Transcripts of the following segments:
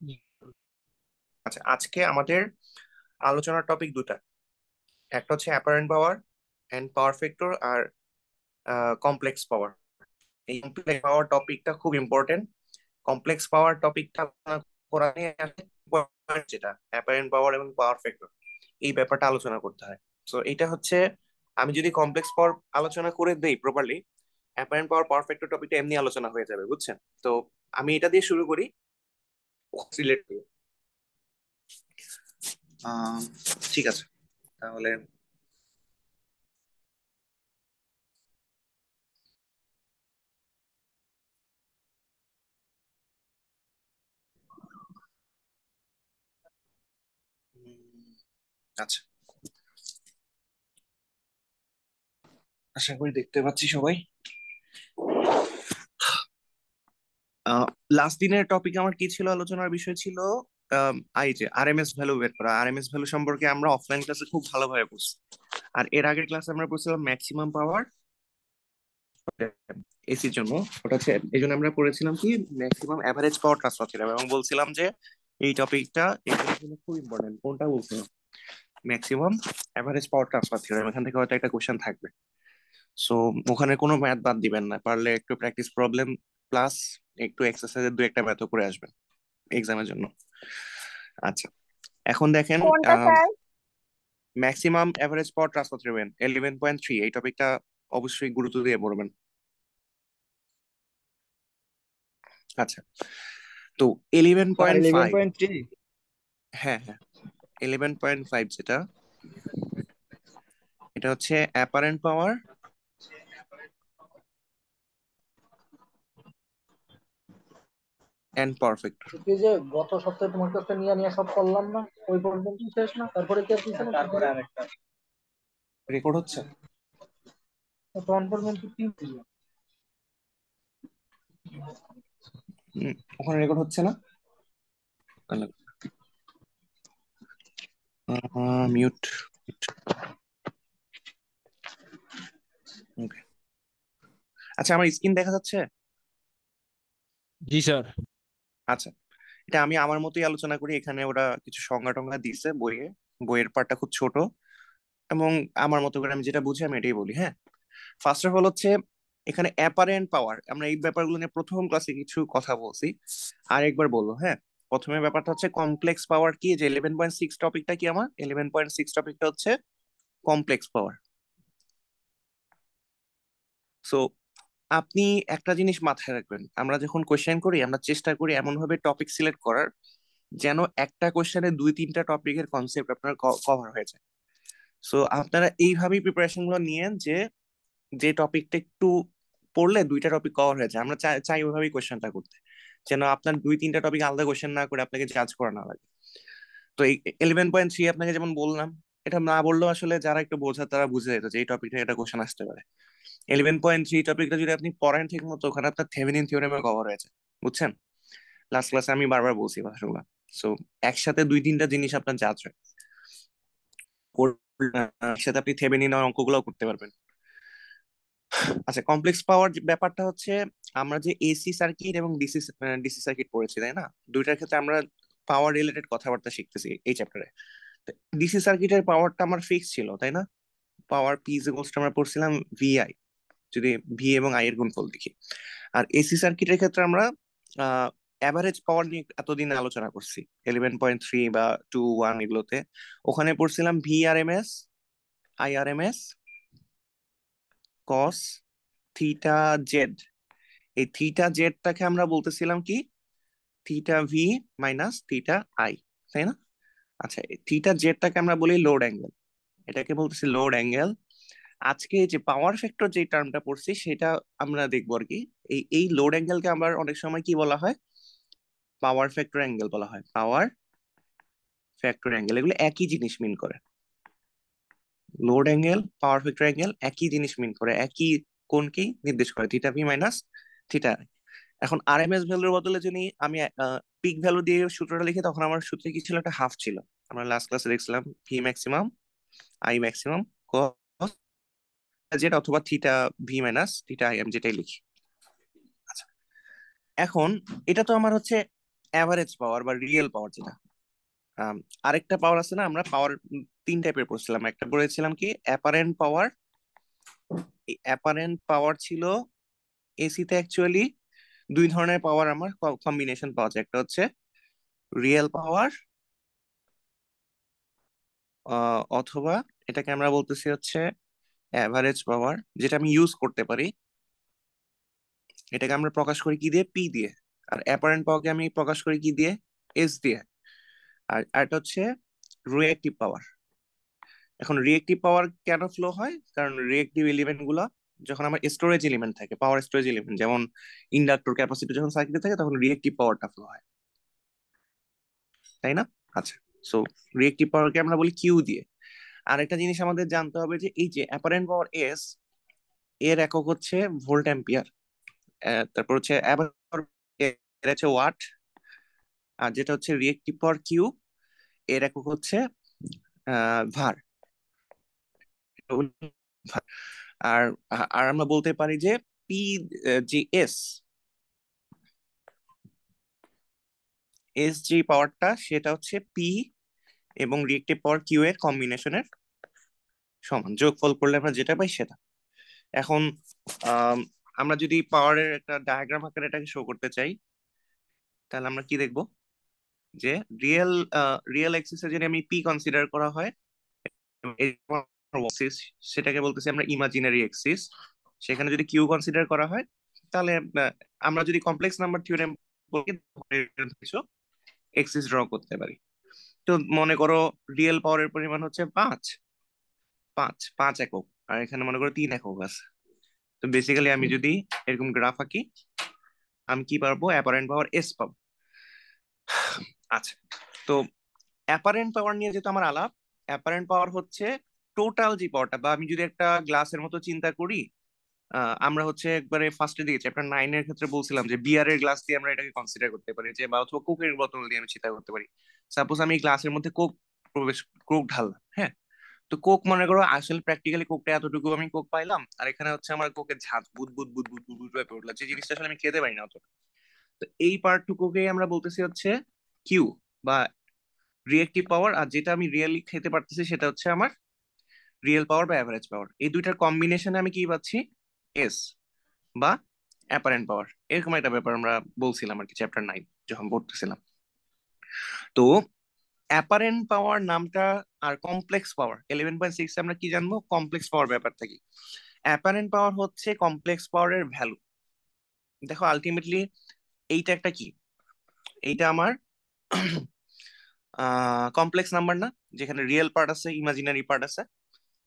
জি। আচ্ছা, আজকে আমাদের আলোচনার টপিক দুটা। একটা হচ্ছে apparent power and power factor, আর কমপ্লেক্স পাওয়ার। এই কমপ্লেক্স পাওয়ার টপিকটা খুব ইম্পর্টেন্ট। কমপ্লেক্স পাওয়ার টপিকটা করা নিয়ে important যেটা অ্যাপারেন্ট পাওয়ার এবং পাওয়ার ফ্যাক্টর, এই ব্যাপারটা আলোচনা করতে হয়। তো এটা হচ্ছে, আমি যদি কমপ্লেক্স পাওয়ার আলোচনা করে দেই properly, apparent power power factor টপিকটা এমনি আলোচনা হয়ে যাবে, বুঝছেন? তো আমি এটা দিয়ে শুরু করি, রিলেট করি। আহ, ঠিক আছে, তাহলে আচ্ছা, আশা করি দেখতে পাচ্ছি সবাই। লাস্ট দিনের টপিক আমার কি ছিল, আলোচনার বিষয় ছিল আই যে আরএমএস ভ্যালু বের করা। আরএমএস ভ্যালু সম্পর্কে আমরা অফলাইন ক্লাসে খুব ভালোভাবে পড়ছি। আর এর আগের ক্লাসে আমরা পড়ছিলাম ম্যাক্সিমাম পাওয়ার এসির জন্য। ওটা হচ্ছে, এই জন্য আমরা পড়েছিলাম কি maximum average power transfer theorem, এবং বলছিলাম যে এই টপিকটা এগুলোর জন্য খুব ইম্পর্টেন্ট। কোনটা বলছিলাম? Maximum average power transfer theorem. এখান থেকে হয়তো একটা কোশ্চেন থাকবে। সো ওখানে কোনো ম্যাথ বাদ দিবেন না, পারলে একটু প্র্যাকটিস প্রবলেম প্লাস একটু এক্সারসাইজের দু একটা ম্যাথও করে আসবেন এক্সামের জন্য। আচ্ছা, এখন দেখেন, কোনটা sir? Maximum average power transfer theorem 11.3, এই টপিকটা অবশ্যই গুরুত্ব দিয়ে পড়বেন। আচ্ছা, তো eleven sir point eleven five point three হ্যাঁ হ্যাঁ, 11.5 যেটা, এটা হচ্ছে apparent power and power factor. এই যে গত সপ্তাহে তোমার কাছে নিয়ে নিয়ে সব করলাম না, ওই পর্যন্ত শেষ না? তারপরে কি আর কিছু না? তারপরে আরেকটা রেকর্ড হচ্ছে? ট্রান্সফরমেশন কি ছিল? ওখানে রেকর্ড হচ্ছে না? মিউট। ওকে, আচ্ছা, আমার স্ক্রিন দেখা যাচ্ছে? জি স্যার। আচ্ছা, এটা আমি আমার মতোই আলোচনা করি। এখানে ওরা কিছু সংজ্ঞা টঙ্গা দিছে বইয়ে, বইয়ের পার্টটা খুব ছোট, এবং আমার মতো করে আমি যেটা বুঝি আমি এটাই বলি। হ্যাঁ, ফার্স্ট অফ অল হচ্ছে, এখানে অ্যাপারেন্ট পাওয়ার, আমরা এই ব্যাপারগুলো নিয়ে প্রথম ক্লাসে কিছু কথা বলছি, আর একবার বলবো। হ্যাঁ, প্রথমে ব্যাপারটা হচ্ছে কমপ্লেক্স পাওয়ার কি, যে 11.6 টপিকটা কি, আমার 11.6 টপিকটা হচ্ছে কমপ্লেক্স পাওয়ার। সো আপনি একটা জিনিস মাথায় রাখবেন, আমরা যখন কোশ্চেন করি আমরা চেষ্টা করি এমন ভাবে টপিক সিলেক্ট করার যেন একটা কোশ্চেনে দুই তিনটা টপিকের কনসেপ্ট আপনার কভার হয়ে যায়। সো আপনারা এইভাবেই প্রিপারেশন গুলো নিয়েন যে যে টপিকটা একটু পড়লে দুইটা টপিক কভার হয়ে যায়। আমরা চাই চাই ওইভাবেই কোশ্চেনটা করতে, যেন আপনার দুই তিনটা টপিক আলাদা কোশ্চেন না করে আপনাকে জাজ করা না লাগে। তো এই 11.3 আপনাকে যেমন বললাম, এটা না বললেও আসলে যারা একটু বোঝা তারা বুঝে যেত যে এই টপিক থেকে একটা কোশ্চেন আসতে পারে। 11.3 টপিকটা যদি আপনি পড়েন ঠিক মতো, ওখানে আপনার থেভেনিন থিওরেমে কভার হয়েছে, বুঝছেন? লাস্ট ক্লাসে আমি বারবার বলছি কথাগুলো। সো একসাথে দুই তিনটা জিনিস আপনার জাজ হয়, একসাথে আপনি থেভেনিন অঙ্কগুলো করতে পারবেন। আচ্ছা, কমপ্লেক্স পাওয়ার ব্যাপারটা হচ্ছে, আমরা যে এসি সার্কিট এবং ডিসি ডিসি সার্কিট পড়েছি তাই না, দুইটার ক্ষেত্রে আমরা পাওয়ার রিলেটেড কথাবার্তা শিখতেছি এই চ্যাপ্টারে। ডিসি সার্কিটের পাওয়ারটা আমার ফিক্স ছিল তাই না, পাওয়ার পি ইজ ইকুয়ালস টু আমরা পড়ছিলাম ভিআই, যদি ভি এবং আই এর গুণফল দেখি। আর এসি সার্কিটের ক্ষেত্রে আমরা অ্যাভারেজ পাওয়ার নিয়ে এতদিন আলোচনা করছি 11.3 বা 2.1 এগুলোতে। ওখানে পড়ছিলাম V R M S, I R M S, cos theta Z. এই থিটা জেডটাকে আমরা বলতেছিলাম কি, theta V minus theta I, তাই না? আচ্ছা, থিটা জেডটাকে আমরা বলি লোড অ্যাঙ্গেল, এটাকে বলতেছি লোড অ্যাঙ্গেল। আজকে যে পাওয়ার ফ্যাক্টর যে টার্মটা পড়ছি সেটা আমরা দেখবো আর কি। এই লোড অ্যাঙ্গেলকে আবার অনেক সময় কি বলা হয়, পাওয়ার ফ্যাক্টর অ্যাঙ্গেল বলা হয়। পাওয়ার ফ্যাক্টর অ্যাঙ্গেল এগুলো একই জিনিস মিন করে। Load angle, power factor angle একই জিনিস মিন করে, একই কোণকেই নির্দেশ করে, থিটা ভি মাইনাস থিটা। এখন আরএমএস ভ্যালুর বদলে যদি আমি পিক ভ্যালু দিয়ে সূত্রটা লিখি, তখন আমার সূত্রে কি ছিল, একটা হাফ ছিল। আমরা লাস্ট ক্লাসে দেখছিলাম V maximum I maximum cos Z, অথবা theta V minus theta I, M যেটাই লিখি। আচ্ছা, এখন এটা তো আমার হচ্ছে অ্যাভারেজ পাওয়ার বা রিয়েল পাওয়ার যেটা। আরেকটা পাওয়ার আছে না, আমরা পাওয়ার তিন টাইপের পড়ছিলাম। একটা পড়েছিলাম কি অ্যাপারেন্ট পাওয়ার। এই অ্যাপারেন্ট পাওয়ার ছিল এসিতে অ্যাকচুয়ালি দুই ধরনের পাওয়ার আমার কম্বিনেশন পাওয়া যায়। একটা হচ্ছে রিয়েল পাওয়ার, অথবা এটাকে আমরা বলতেছি হচ্ছে অ্যাভারেজ পাওয়ার, যেটা আমি ইউজ করতে পারি। এটাকে আমরা প্রকাশ করি কি দিয়ে? পি দিয়ে। আর অ্যাপারেন্ট পাওয়ারকে আমি প্রকাশ করি কি দিয়ে? এস দিয়ে। আর এটা হচ্ছে রিয়েক্টিভ পাওয়ার। এখন রিয়েক্টিভ পাওয়ার কেন ফ্লো হয়? কারণ রিয়েক্টিভ এলিমেন্ট গুলা যখন আমার স্টোরেজ এলিমেন্ট থাকে, পাওয়ার স্টোরেজ এলিমেন্ট যেমন ইন্ডাক্টর, ক্যাপাসিটর যখন সার্কিটে থাকে তখন রিয়েক্টিভ পাওয়ারটা ফ্লো হয়, তাই না? আচ্ছা, সো রিয়েক্টিভ পাওয়ারকে আমরা বলি কিউ দিয়ে। আর একটা জিনিস আমাদের জানতে হবে যে এই যে অ্যাপারেন্ট পাওয়ার এস, এর একক হচ্ছে ভোল্ট অ্যাম্পিয়ার। তারপর হচ্ছে এর হচ্ছে ওয়াট। আর যেটা হচ্ছে রিয়েক্টিভ পাওয়ার কিউ, এর একক হচ্ছে ভার। আর আর আমরা বলতে পারি যে পি, যে এস, এস যে পাওয়ারটা সেটা হচ্ছে পি এবং রিয়েক্টিভ পাওয়ার কিউ এর কম্বিনেশনের সমান। যোগফল করলে আমরা যেটা পাই সেটা। এখন আম, আমরা যদি পাওয়ারের একটা ডায়াগ্রাম আকারে এটাকে শো করতে চাই, তাহলে আমরা কি দেখব? যে রিয়েল রিয়েল এক্সিসে যদি আমি পি কনসিডার করা হয়, এই axis, সেটাকে বলতেছি আমরা ইমাজিনারি এক্সিস। সেখানে যদি কিউ কনসিডার করা হয়, তাহলে আমরা যদি কমপ্লেক্স নাম্বার থিওরেম কিছু এক্সিস ড্র করতে পারি। তো মনে করো রিয়েল পাওয়ারের পরিমাণ হচ্ছে পাঁচ, পাঁচ পাঁচ একক, আর এখানে মনে করো 3 একক আছে। তো বেসিক্যালি আমি যদি এরকম গ্রাফ আঁকি, আমি কি পারবো? অ্যাপারেন্ট পাওয়ার এস পাবো। আচ্ছা, তো অ্যাপারেন্ট পাওয়ার নিয়ে যেহেতু আমার আলাপ, অ্যাপারেন্ট পাওয়ার হচ্ছে টোটাল যে পাওয়ারটা, বা আমি যদি একটা গ্লাসের মতো চিন্তা করি, আমরা হচ্ছে একবারে ফার্স্টের দিকে চ্যাপ্টার 9 এর ক্ষেত্রে বলছিলাম যে বিয়ারের গ্লাস দিয়ে আমরা এটাকে কনসিডার করতে পারি, যে বা অথবা কোকের বোতল দিয়ে আমি চিন্তা করতে পারি। সাপোজ আমি গ্লাসের মধ্যে কোক ঢাললাম, হ্যাঁ। তো কোক মনে করো আসলে প্র্যাকটিক্যালি কোকটা এতটুকু আমি কোক পাইলাম, আর এখানে হচ্ছে আমার কোকের ঝাঁজ বুদ বুদ বুদ বুদ বুদ বুদ হয়ে পড়লো, যে জিনিসটা আসলে আমি খেতে পারি না অত। তো এই পার্টটুকুকেই আমরা বলতেছি হচ্ছে কিউ বা রিয়েক্টিভ পাওয়ার। আর যেটা আমি রিয়েলি খেতে পারতেছি সেটা হচ্ছে আমার রিয়েল পাওয়ার বা অ্যাভারেজ পাওয়ার। এই দুইটার কম্বিনেশনে আমি কি পাচ্ছি? এস বা অ্যাপারেন্ট পাওয়ার। এরকম একটা ব্যাপার আমরা বলছিলাম আর কি চ্যাপ্টার 9 যখন পড়তেছিলাম। তো অ্যাপারেন্ট পাওয়ার নামটা, আর কমপ্লেক্স পাওয়ার 11.6 আমরা কি জানবো? কমপ্লেক্স পাওয়ার ব্যাপারটা কি। অ্যাপারেন্ট পাওয়ার হচ্ছে কমপ্লেক্স পাওয়ারের ভ্যালু। দেখো আলটিমেটলি এইটা একটা কি, এইটা আমার কমপ্লেক্স নাম্বার না, যেখানে রিয়েল পার্ট আছে, ইমাজিনারি পার্ট আছে।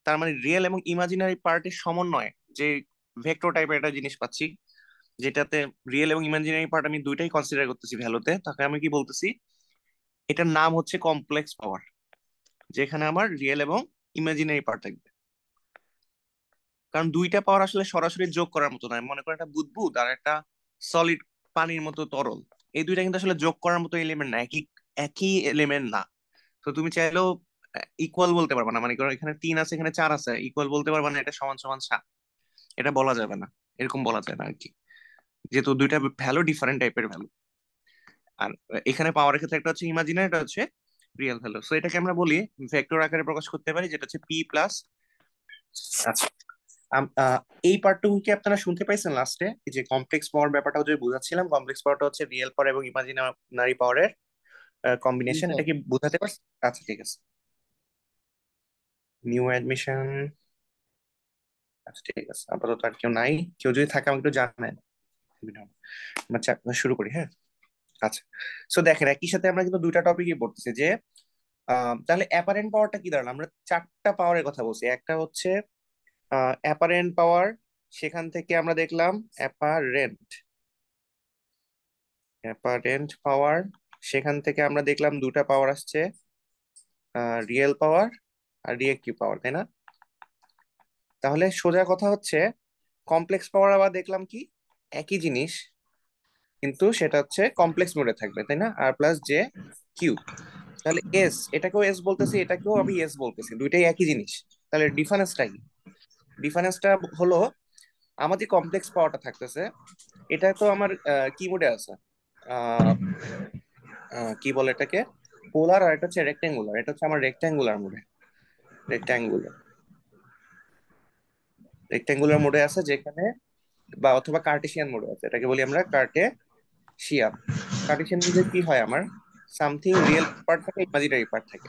তার মানে রিয়েল এবং ইমাজিনারি পার্টের সমন্বয় যে ভেক্টর টাইপের একটা জিনিস পাচ্ছি, যেটাতে রিয়েল এবং ইমাজিনারি পার্ট আমি দুইটাই কনসিডার করতেছি ভ্যালুতে, তাকে আমি কি বলতেছি? এটার নাম হচ্ছে কমপ্লেক্স পাওয়ার, যেখানে আমার রিয়েল এবং ইমাজিনারি পার্ট থাকবে। কারণ দুইটা পাওয়ার আসলে সরাসরি যোগ করার মতো নয়। মনে করো একটা বুদবুদ আর একটা সলিড পানির মতো তরল, এই দুইটা কিন্তু আসলে যোগ করার মতো এলিমেন্ট না, একই একই এলিমেন্ট না। তো তুমি চাইলেও ইকুয়াল বলতে পারবে না। মানে করো এখানে 3 আছে, এখানে 4 আছে, ইকুয়াল বলতে পারবে না এটা সমান সমান 7, এটা বলা যাবে না। এরকম বলা যায় না আর কি, যেহেতু দুইটা ভ্যালু ডিফারেন্ট টাইপের ভ্যালু। আর এখানে পাওয়ারের ক্ষেত্রে একটা হচ্ছে ইমাজিনারি, এটা হচ্ছে রিয়েল ভ্যালু। সো এটাকে আমরা বলি ভেক্টর আকারে প্রকাশ করতে পারি, যেটা হচ্ছে পি প্লাস। আচ্ছা, এই পার্টটুকু কি আপনারা শুনতে পাইছেন লাস্টে? এই যে কমপ্লেক্স পাওয়ার ব্যাপারটা যে বুঝাচ্ছিলাম, কমপ্লেক্স পাওয়ারটা হচ্ছে রিয়েল পাওয়ার এবং ইমাজিনারি পাওয়ারের জি কম্বিনেশন, স্যার। এটা কি বুঝাতে পারছি? আচ্ছা ঠিক আছে। New admission. আচ্ছা ঠিক আছে, আপাতত আর কেউ নাই। কেউ যদি থাকে আমাকে একটু জানাবেন। আচ্ছা শুরু করি, হ্যাঁ। আচ্ছা, সো দেখেন একই সাথে আমরা কিন্তু দুইটা টপিকই পড়তেছি। যে তাহলে অ্যাপারেন্ট পাওয়ারটা কি দাঁড়ালো? আমরা চারটা পাওয়ারের কথা বলছি। একটা হচ্ছে অ্যাপারেন্ট পাওয়ার, সেখান থেকে আমরা দেখলাম অ্যাপারেন্ট অ্যাপারেন্ট পাওয়ার, সেখান থেকে আমরা দেখলাম দুটা পাওয়ার আসছে, রিয়েল পাওয়ার আর রিয়েক্টিভ পাওয়ার, তাই না? তাহলে সোজা কথা হচ্ছে কমপ্লেক্স পাওয়ার আবার দেখলাম কি একই জিনিস, কিন্তু সেটা হচ্ছে কমপ্লেক্স মোডে থাকবে, তাই না? আর প্লাস জে কিউ। তাহলে এস, এটাকেও এস বলতেছি, এটাকেও আমি এস বলতেছি, দুইটাই একই জিনিস। তাহলে ডিফারেন্সটা কি? ডিফারেন্সটা হলো আমার যে কমপ্লেক্স পাওয়ারটা থাকতেছে, এটা তো আমার কি মোডে আছে? কি বলে এটাকে, পোলার, আর এটা হচ্ছে রেক্টেঙ্গুলার। এটা হচ্ছে আমার রেক্টেঙ্গুলার মোডে, রেক্টেঙ্গুলার রেক্টেঙ্গুলার মোডে আছে যেখানে, বা অথবা কার্টেসিয়ান মোডে আছে, এটাকে বলি আমরা কার্টেসিয়ান। কার্টেসিয়ান মোডে কি হয়, আমার সামথিং রিয়েল পার্ট থাকে, ইমাজিনারি পার্ট থাকে।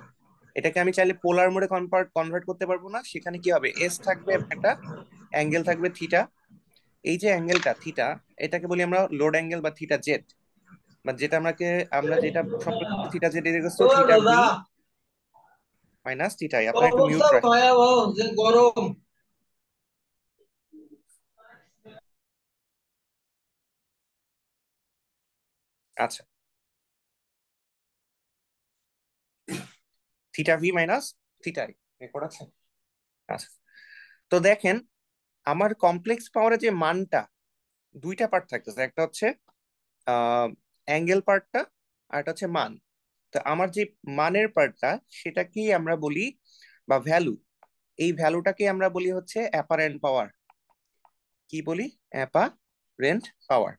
এটাকে আমি চাইলে পোলার মোডে কনভার্ট করতে পারবো না। সেখানে কি হবে, এস থাকবে, একটা অ্যাঙ্গেল থাকবে থিটা। এই যে অ্যাঙ্গেলটা থিটা, এটাকে বলি আমরা লোড অ্যাঙ্গেল বা থিটা জেড, বা যেটা আমরা যেটা সবসময় theta Z equals to theta V minus theta I. আপনারা একটু মিউট অবস্থা রাখেন। ভয়াবহ, যে গরম। আচ্ছা, theta V minus theta I record আছে। আচ্ছা, তো দেখেন আমার কমপ্লেক্স পাওয়ারের যে মানটা, দুইটা পার্ট থাকতেছে, একটা হচ্ছে অ্যাঙ্গেল পার্টটা, আর একটা হচ্ছে মান। তো আমার যে মানের পার্টটা, সেটাকে আমরা বলি, বা ভ্যালু, এই ভ্যালুটাকে আমরা বলি হচ্ছে অ্যাপারেন্ট পাওয়ার। কি বলি, অ্যাপারেন্ট পাওয়ার।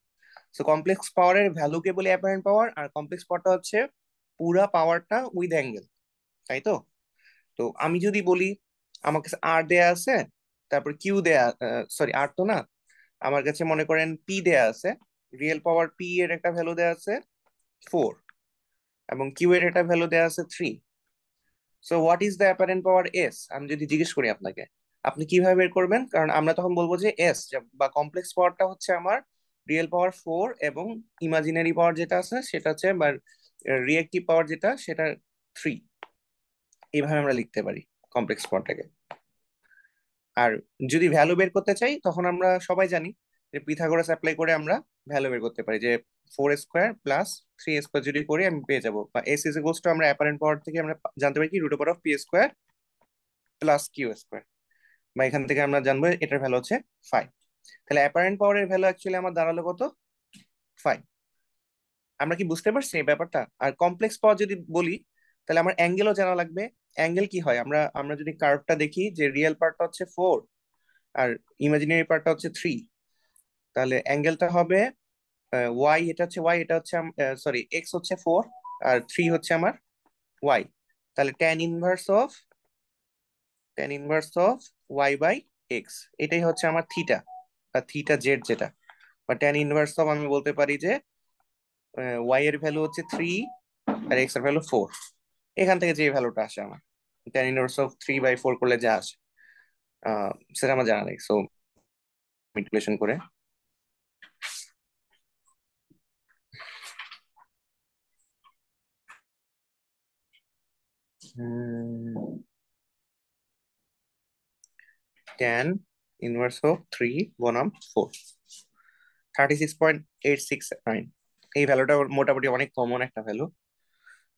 সো কমপ্লেক্স পাওয়ারের ভ্যালুকে বলি অ্যাপারেন্ট পাওয়ার, আর কমপ্লেক্স পাওয়ারটা হচ্ছে পুরা পাওয়ারটা উইথ অ্যাঙ্গেল, তাই তো? তো আমি যদি বলি আমার কাছে আর দেয়া আছে, তারপর কিউ দেয়া, সরি আর তো না, আমার কাছে মনে করেন পি দেয়া আছে, রিয়েল পাওয়ার পি এর একটা ভ্যালু দেয়া আছে 4, এবং কিউ এর একটা ভ্যালু দেয়া আছে 3। So what is the apparent power S, আমি যদি জিজ্ঞেস করি আপনাকে, আপনি কিভাবে বের করবেন? কারণ আমরা তখন বলবো যে এস বা কমপ্লেক্স পাওয়ারটা হচ্ছে আমার রিয়েল পাওয়ার 4, এবং ইমাজিনারি পাওয়ার যেটা আছে সেটা হচ্ছে, বা রিয়েক্টিভ পাওয়ার যেটা, সেটা 3। এইভাবে আমরা লিখতে পারি কমপ্লেক্স পাওয়ারটাকে। আর যদি ভ্যালু বের করতে চাই, তখন আমরা সবাই জানি যে পিথাগোরাস অ্যাপ্লাই করে আমরা ভ্যালু বের করতে পারি, যে 4 স্কোয়ার প্লাস 3 স্কোয়ার যদি করি আমি পেয়ে যাবো, বা এস ইজ ইকুয়ালস টু আমরা অ্যাপারেন্ট পাওয়ার থেকে আমরা জানতে পারি কি, root over of P square plus Q square, বা এখান থেকে আমরা জানবো এটার ভ্যালু হচ্ছে 5। তাহলে অ্যাপারেন্ট পাওয়ারের ভ্যালু অ্যাকচুয়ালি আমার দাঁড়ালো কত, 5। আমরা কি বুঝতে পারছি এই ব্যাপারটা? আর কমপ্লেক্স পাওয়ার যদি বলি, তাহলে আমার অ্যাঙ্গেলও জানা লাগবে। অ্যাঙ্গেল কি হয়, আমরা আমরা যদি কার্ভটা দেখি, যে রিয়েল পার্টটা হচ্ছে 4 আর ইমাজিনারি পার্টটা হচ্ছে 3, তাহলে অ্যাঙ্গেলটা হবে ওয়াই, এটা হচ্ছে ওয়াই, এটা হচ্ছে সরি এক্স হচ্ছে 4, আর 3 হচ্ছে আমার ওয়াই। তাহলে tan inverse of Y by X, এটাই হচ্ছে আমার থিটা বা থিটা জেড যেটা, বা ট্যান ইনভার্স অফ, আমি বলতে পারি যে ওয়াই এর ভ্যালু হচ্ছে 3 আর এক্স এর ভ্যালু 4। এখান থেকে যে ভ্যালুটা আসে আমার, ট্যান ইনভার্স অফ 3/4 করলে যা আসে, সেটা আমার জানা নেই। সো ম্যানিপুলেশন করে ট্যান ইনভার্স অফ 3 বনাম 4, 36.869। এই ভ্যালুটা মোটামুটি অনেক কমন একটা ভ্যালু,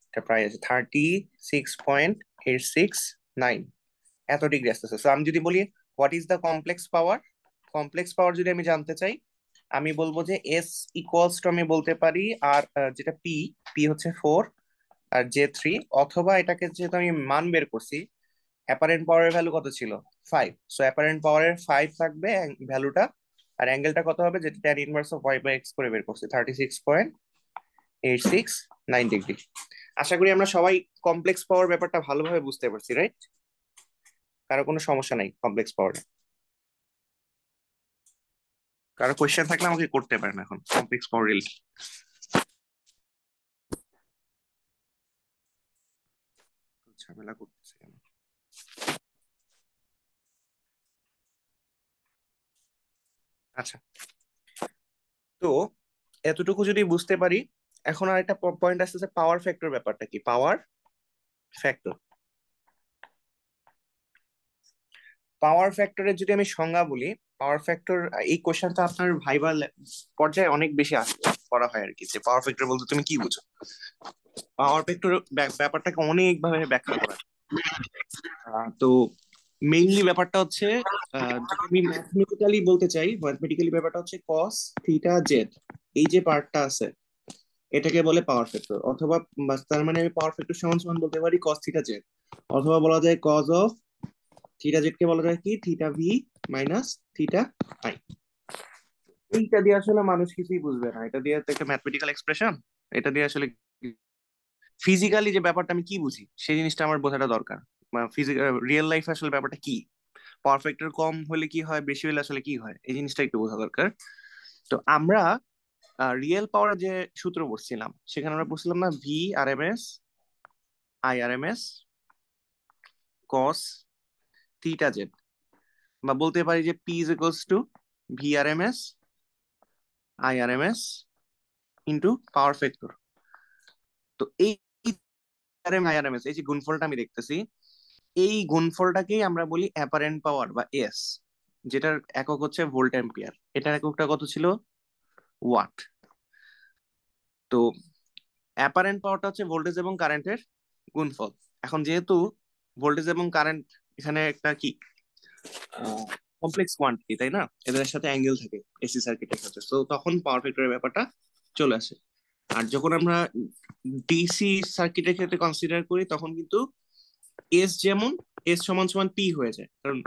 এটা প্রায় আছে 36.869, এত ডিগ্রি আসতেছে। সো আমি যদি বলি what is the complex power, complex power যদি আমি জানতে চাই, আমি বলবো যে এস ইকুয়ালস টু, আমি বলতে পারি আর যেটা পি, পি হচ্ছে 4 আর জে 3, অথবা এটাকে যেহেতু আমি মান বের করছি, অ্যাপারেন্ট পাওয়ারের ভ্যালু কত ছিল, 5। সো অ্যাপারেন্ট পাওয়ারের 5 থাকবে ভ্যালুটা, আর অ্যাঙ্গেলটা কত হবে, যেটা tan inverse of Y by X করে বের করছি, 36.869 ডিগ্রি। আশা করি আমরা সবাই কমপ্লেক্স পাওয়ার ব্যাপারটা ভালোভাবে বুঝতে পারছি, রাইট? কারো কোনো সমস্যা নাই কমপ্লেক্স পাওয়ারে? কারো কোয়েশ্চেন থাকলে আমাকে করতে পারেন এখন কমপ্লেক্স পাওয়ার রিলেটেড। ঝামেলা করতেছে কেন? আচ্ছা, তো এতটুকু যদি বুঝতে পারি, এখন আর একটা পয়েন্ট আসতেছে, পাওয়ার ফ্যাক্টর ব্যাপারটা কি, পাওয়ার ফ্যাক্টর। পাওয়ার ফ্যাক্টরের যদি আমি সংজ্ঞা বলি, পাওয়ার ফ্যাক্টর, এই কোশ্চেনটা আপনার ভাইবা পর্যায়ে অনেক বেশি করা হয় আর কি, যে পাওয়ার ফ্যাক্টর বলতে তুমি কি বুঝো। পাওয়ার ফ্যাক্টর ব্যাপারটাকে অনেক ভাবে ব্যাখ্যা করা যায়। তো মেইনলি ব্যাপারটা হচ্ছে, যদি আমি ম্যাথমেটিক্যালি বলতে চাই, ম্যাথমেটিক্যালি ব্যাপারটা হচ্ছে কস থিটা জেড, এই যে পার্টটা আছে এটাকে বলে পাওয়ার ফ্যাক্টর। অথবা তার মানে আমি পাওয়ার ফ্যাক্টর সমান সমান বলতে পারি কস থিটা জেড, অথবা বলা যায় কজ অফ থিটা জেড কে বলা যায় কি, theta V minus theta I. এইটা দিয়ে আসলে মানুষ কিছুই বুঝবে না, এটা দিয়ে তো একটা ম্যাথমেটিক্যাল এক্সপ্রেশন, এটা দিয়ে আসলে ফিজিক্যালি যে ব্যাপারটা আমি কি বুঝি সেই জিনিসটা আমার বোঝাটা দরকার। ফিজিক্যাল রিয়েল লাইফ আসলে ব্যাপারটা কি, পারফেক্টের কম হলে কি হয়, বেশি হলে আসলে কি হয়, এই জিনিসটা একটু বোঝা দরকার। তো আমরা রিয়েল পাওয়ার যে সূত্র পড়ছিলাম সেখানে আমরা পড়ছিলাম না, V R M S I R M S cos theta Z, বা বলতে পারি যে P is equals to V R M S I R M S into power factor. তো এই R M I R M S, এই যে গুণফলটা আমি দেখতেছি, এই গুণফলটাকেই আমরা বলি অ্যাপারেন্ট পাওয়ার বা এস, যেটার একক হচ্ছে ভোল্ট অ্যাম্পিয়ার। এটার এককটা কত ছিল? ওয়াট। তো অ্যাপারেন্ট পাওয়ারটা হচ্ছে ভোল্টেজ এবং কারেন্টের গুণফল। এখন যেহেতু ভোল্টেজ এবং কারেন্ট এখানে একটা কি কমপ্লেক্স কোয়ান্টিটি, তাই না, এদের সাথে অ্যাঙ্গেল থাকে এসি সার্কিটের ক্ষেত্রে, তো তখন পাওয়ার ফ্যাক্টরের ব্যাপারটা চলে আসে। আর যখন আমরা ডিসি সার্কিটের ক্ষেত্রে কনসিডার করি তখন কিন্তু এস যেমন এস সমান সমান পি হয়ে যায়, কারণ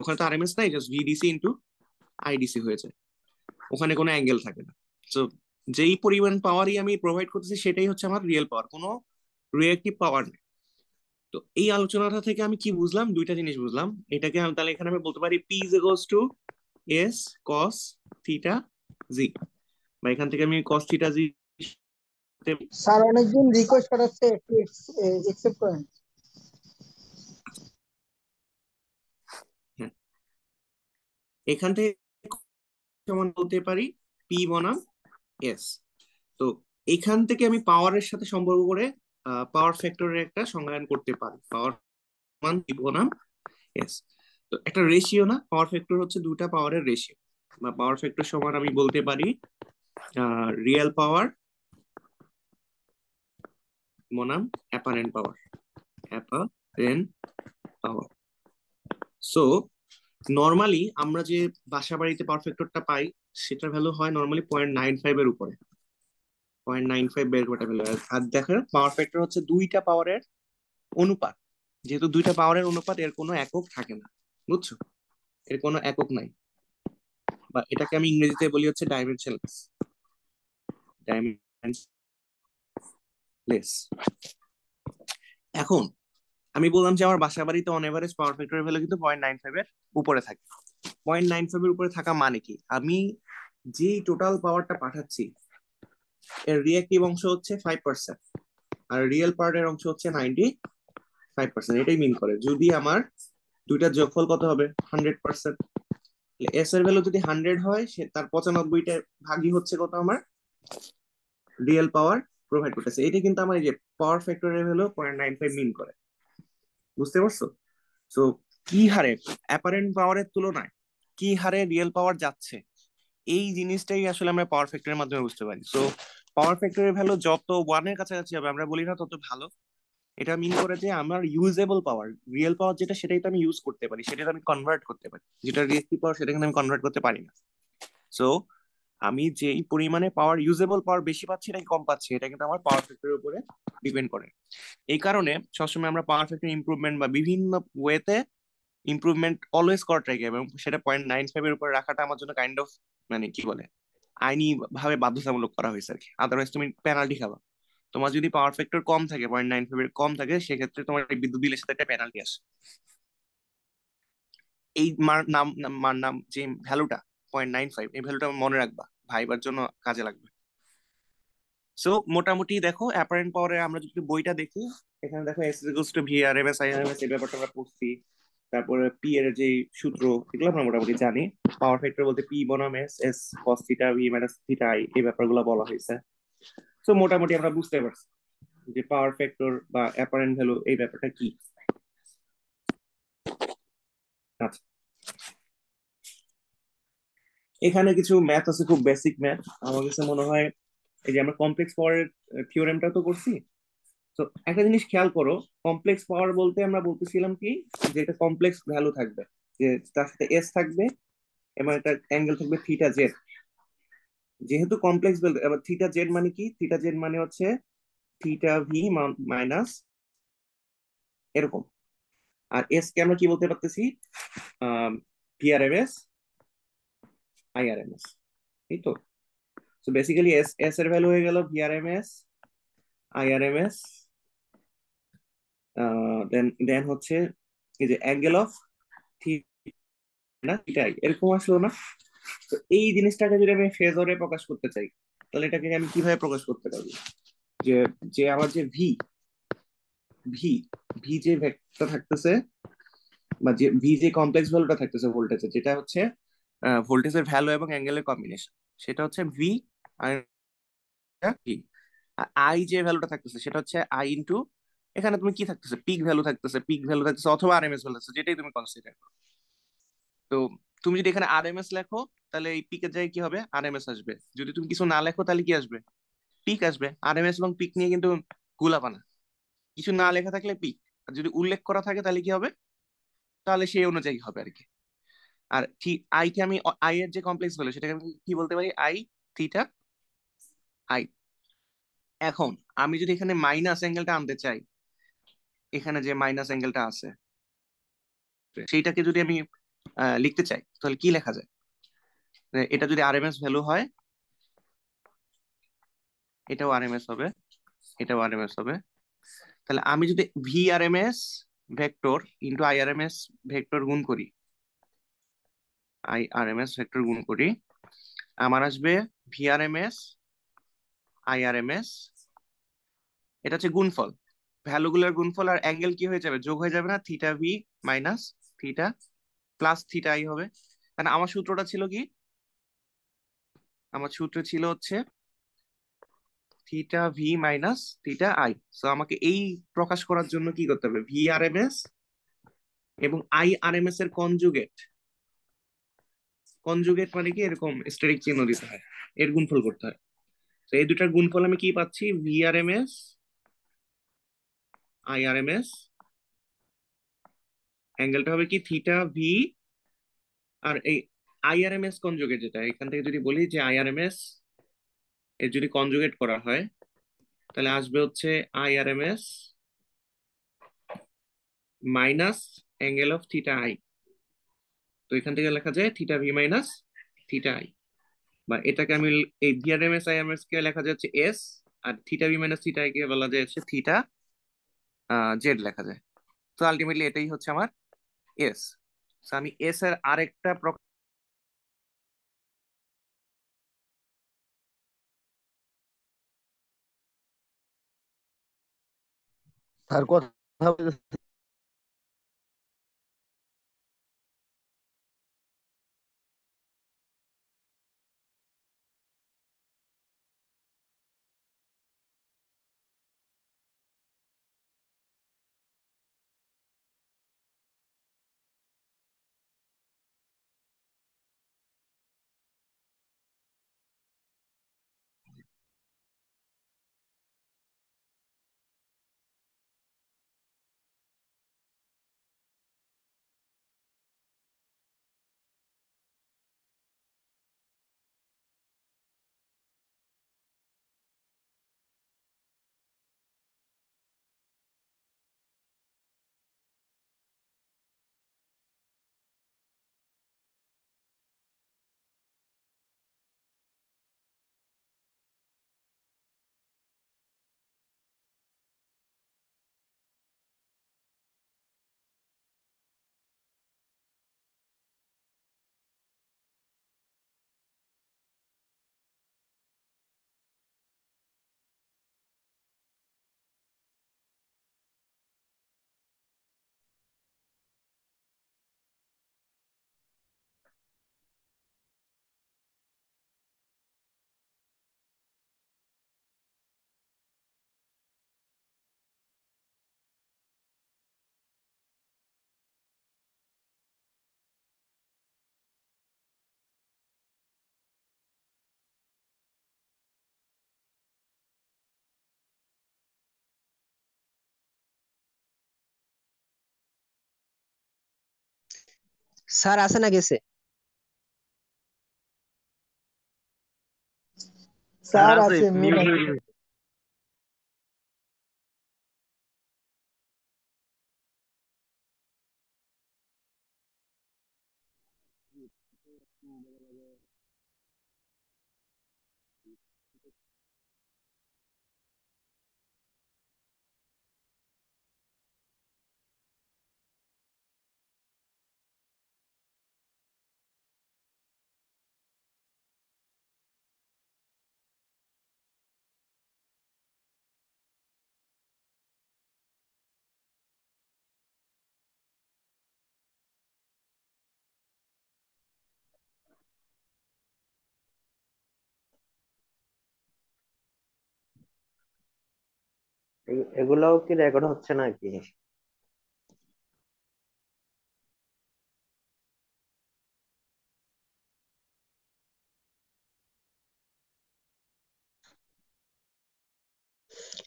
ওখানে তো আরএমএস নাই, জাস্ট ভিডিসি ইন্টু আইডিসি হয়ে যায়, ওখানে কোনো অ্যাঙ্গেল থাকে না। তো যেই পরিমাণ পাওয়ারই আমি প্রোভাইড করতেছি সেটাই হচ্ছে আমার রিয়েল পাওয়ার, কোনো রিয়েক্টিভ পাওয়ার নেই। তো এই আলোচনাটা থেকে আমি কি বুঝলাম, দুইটা জিনিস বুঝলাম। এটাকে আমি তাহলে এখানে আমি বলতে পারি P is equals to S cos theta G, বা এখান থেকে আমি কস থিটা জি। স্যার অনেকজন রিকোয়েস্ট করাচ্ছে, একটু একসেপ্ট করেন। হ্যাঁ, এখান থেকে সমান বলতে পারি পি বনাম এস। তো এখান থেকে আমি পাওয়ারের সাথে সম্পর্ক করে পাওয়ার ফ্যাক্টরের একটা সংজ্ঞায়ন করতে পারি, পাওয়ার মান পি বনাম এস। তো একটা রেশিও না, পাওয়ার ফ্যাক্টর হচ্ছে দুটা পাওয়ারের রেশিও, বা পাওয়ার ফ্যাক্টর সমান আমি বলতে পারি রিয়েল পাওয়ার বনাম apparent power, apparent power. So normally আমরা যে বাসা বাড়িতে পাওয়ার ফ্যাক্টরটা পাই সেটার ভ্যালু হয় নর্মালি 0.95 এর উপরে, 0.95 বের করে ভ্যালু। আর দেখো পাওয়ার ফ্যাক্টর হচ্ছে দুইটা পাওয়ারের অনুপাত, যেহেতু দুইটা পাওয়ারের অনুপাত এর কোনো একক থাকে না, বুঝছো, এর কোনো একক নাই, বা এটাকে আমি ইংরেজিতে বলি হচ্ছে ডাইমেনশনলেস, ডাইমেনশনলেস। এখন আমি বললাম যে আমার বাসা বাড়িতে অন এভারেজ পাওয়ার ফ্যাক্টরের ভ্যালু কিন্তু 0.95 এর উপরে থাকে। 0.95 এর উপরে থাকা মানে কি, আমি যে টোটাল পাওয়ারটা পাঠাচ্ছি এর রিয়েক্টিভ অংশ হচ্ছে 5% আর রিয়েল পার্টের অংশ হচ্ছে 95%। এটাই মিন করে যদি আমার দুইটার যোগফল কত হবে 100%, এস এর ভ্যালু যদি 100 হয় সে তার 95টা ভাগই হচ্ছে কত আমার রিয়েল পাওয়ার প্রোভাইড করতেছে। এটা কিন্তু আমার এই যে পাওয়ার ফ্যাক্টরের ভ্যালু 0.95 মিন করে, বুঝতে পারছো? তো কি হারে অ্যাপারেন্ট পাওয়ারের তুলনায় কি হারে রিয়েল পাওয়ার যাচ্ছে, এই জিনিসটাই আসলে আমরা পাওয়ার ফ্যাক্টরের মাধ্যমে বুঝতে পারি। সো পাওয়ার ফ্যাক্টরের ভ্যালু যত ওয়ানের কাছাকাছি হবে আমরা বলি না তত ভালো। এটা মিন করে যে আমার ইউজেবল পাওয়ার, রিয়েল পাওয়ার যেটা সেটাই তো আমি ইউজ করতে পারি, সেটা আমি কনভার্ট করতে পারি, যেটা রিয়েক্টিভ পাওয়ার সেটা কিন্তু আমি কনভার্ট করতে পারি না। সো আমি যেই পরিমাণে পাওয়ার ইউজেবল পাওয়ার বেশি পাচ্ছি নাকি কম পাচ্ছি এটা কিন্তু আমার পাওয়ার ফ্যাক্টরের উপরে ডিপেন্ড করে। এই কারণে সবসময় আমরা পাওয়ার ফ্যাক্টর ইমপ্রুভমেন্ট বা বিভিন্ন ওয়েতে ইমপ্রুভমেন্ট অলওয়েজ করা ট্রাই করি, এবং সেটা 0.95 এর উপরে রাখাটা আমার জন্য কাইন্ড অফ মানে কি বলে আইনি ভাবে বাধ্যতামূলক করা হয়েছে আর কি, আদারওয়াইজ তুমি পেনাল্টি খাবা। তোমার যদি পাওয়ার ফ্যাক্টর কম থাকে, 0.95 এর কম থাকে, সেক্ষেত্রে তোমার এই বিদ্যুৎ বিলের সাথে একটা পেনাল্টি আসে। এই মার নাম যে ভ্যালুটা 0.95, এই ভ্যালুটা মনে রাখবা, ভাইবার জন্য কাজে লাগবে। সো মোটামুটি দেখো অ্যাপারেন্ট পাওয়ারে আমরা যদি বইটা দেখি, এখানে দেখো S equals to V R M S I R M S, এই ব্যাপারটা আমরা পড়ছি। তারপরে পি এর যে সূত্র এগুলো আমরা মোটামুটি জানি। পাওয়ার ফ্যাক্টর বলতে পি বনাম S, S cos theta V minus theta I, এই ব্যাপারগুলো বলা হয়েছে। সো মোটামুটি আমরা বুঝতে পারছি যে পাওয়ার ফ্যাক্টর বা অ্যাপারেন্ট ভ্যালু এই ব্যাপারটা কি। আচ্ছা, এখানে কিছু ম্যাথ আছে, খুব বেসিক ম্যাথ আমার কাছে মনে হয়। এই যে আমরা কমপ্লেক্স পাওয়ারের থিওরেমটা তো করছি। তো একটা জিনিস খেয়াল করো, কমপ্লেক্স পাওয়ার বলতে আমরা বলতেছিলাম কি, যে এটা কমপ্লেক্স ভ্যালু থাকবে, যে তার সাথে এস থাকবে এবং একটা অ্যাঙ্গেল থাকবে থিটা জেড। যেহেতু কমপ্লেক্স ভ্যালু, এবার থিটা জেড মানে কি, থিটা জেড মানে হচ্ছে থিটা ভি মাইনাস এরকম। আর এস কে আমরা কি বলতে পারতেছি, V R M S I R M S, এই তো। সো বেসিক্যালি এস এস এর ভ্যালু হয়ে গেল V R M S IRMS, then then হচ্ছে এই যে অ্যাঙ্গেল অফ থিটা, এটাই এরকম আসলো না? তো এই জিনিসটাকে যদি আমি ফেজরে প্রকাশ করতে চাই, তাহলে এটাকে আমি কিভাবে প্রকাশ করতে পারবো? যে যে আমার যে ভি ভি ভি যে ভেক্টর থাকতেছে, বা যে ভি যে কমপ্লেক্স ভ্যালুটা থাকতেছে ভোল্টেজের, যেটা হচ্ছে ভোল্টেজের ভ্যালু এবং অ্যাঙ্গেলের কম্বিনেশন, সেটা হচ্ছে ভি। আর ভি আই যে ভ্যালুটা থাকতেছে সেটা হচ্ছে আই ইন্টু, এখানে তুমি কি থাকতেছে, পিক ভ্যালু থাকতেছে অথবা আরএমএস ভ্যালু থাকতেছে, যেটাই তুমি কনসিডার করো। তো তুমি যদি এখানে আরএমএস লেখো, তাহলে এই পিকের জায়গায় কি হবে, আরএমএস আসবে। যদি তুমি কিছু না লেখো, তাহলে কি আসবে, পিক আসবে। আরএমএস এবং পিক নিয়ে কিন্তু গুলাপানা। কিছু না লেখা থাকলে পিক, আর যদি উল্লেখ করা থাকে তাহলে কি হবে, তাহলে সেই অনুযায়ী হবে আর কি। আর আই কে আমি, আই এর যে কমপ্লেক্স ভ্যালু, সেটাকে আমি কি বলতে পারি, আই থিটা আই। এখন আমি যদি এখানে মাইনাস অ্যাঙ্গেলটা আনতে চাই, এখানে যে মাইনাস অ্যাঙ্গেলটা আছে, সেইটাকে যদি আমি লিখতে চাই, তাহলে কি লেখা যায়? এটা যদি আরএমএস ভ্যালু হয়, এটাও আরএমএস হবে, এটাও আরএমএস হবে। তাহলে আমি যদি V RMS vector into I RMS vector গুণ করি, আই আরএমএস ভেক্টর গুণ করি, আমার আসবে ভি আরএমএস আই আরএমএস। এটা হচ্ছে গুণফল, ভ্যালুগুলোর গুণফল। আর অ্যাঙ্গেল কি হয়ে যাবে, যোগ হয়ে যাবে না, theta V minus theta plus theta I হবে। কারণ আমার সূত্রটা ছিল কি, আমার সূত্র ছিল হচ্ছে theta V minus theta I. So আমাকে এই প্রকাশ করার জন্য কি করতে হবে, ভি আর এম এস এবং আই আর এম এস এর কনজুগেট। কনজুগেট মানে কি, এরকম স্টেরিক চিহ্ন দিতে হয়, এর গুণফল করতে হয়। তো এই দুটার গুণফল আমি কি পাচ্ছি, V R M S I R M S. অ্যাঙ্গেলটা হবে কি থিটা ভি, আর এই I R M S conjugate, যেটা এখান থেকে যদি বলি যে আই আর এম এস এর যদি কনজুগেট করা হয়, তাহলে আসবে হচ্ছে I R M S minus angle of theta I. তো এখান থেকে লেখা যায় theta V minus theta I. বা এটাকে আমি, এই ভিআরএমএস আইএমএস কে লেখা যাচ্ছে এস, আর থিটা বি মাইনাস থিটা কে বলা যাচ্ছে থিটা জেড লেখা যায়। তো আলটিমেটলি এটাই হচ্ছে আমার এস। আমি এস এর আরেকটা তার কথা বলতে- স্যার আছে না গেছে? স্যার আছে, মিউট আছে। এগুলাও কি রেকর্ড হচ্ছে নাকি?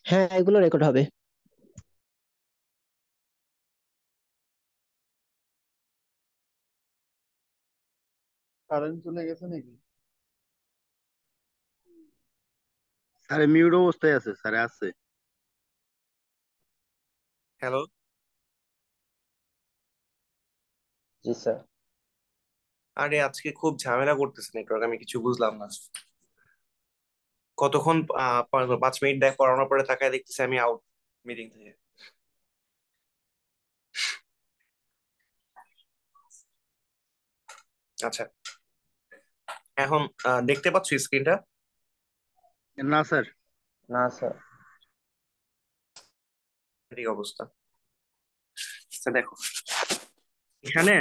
হ্যাঁ, এগুলো রেকর্ড হবে। কারেন্ট চলে গেছে নাকি? স্যার মিউট অবস্থায় আছে, স্যার আছে। হ্যালো, জি স্যার। আরে আজকে খুব ঝামেলা করতেছে নেটওয়ার্ক, আমি কিছু বুঝলাম না। কতক্ষণ 5 মিনিট পড়ানোর পরে তাকায় দেখতেছি আমি আউট মিটিং থেকে। আচ্ছা, এখন দেখতে পাচ্ছ স্ক্রিনটা? না স্যার। না স্যার। এই অবস্থা। আচ্ছা দেখো, এখানে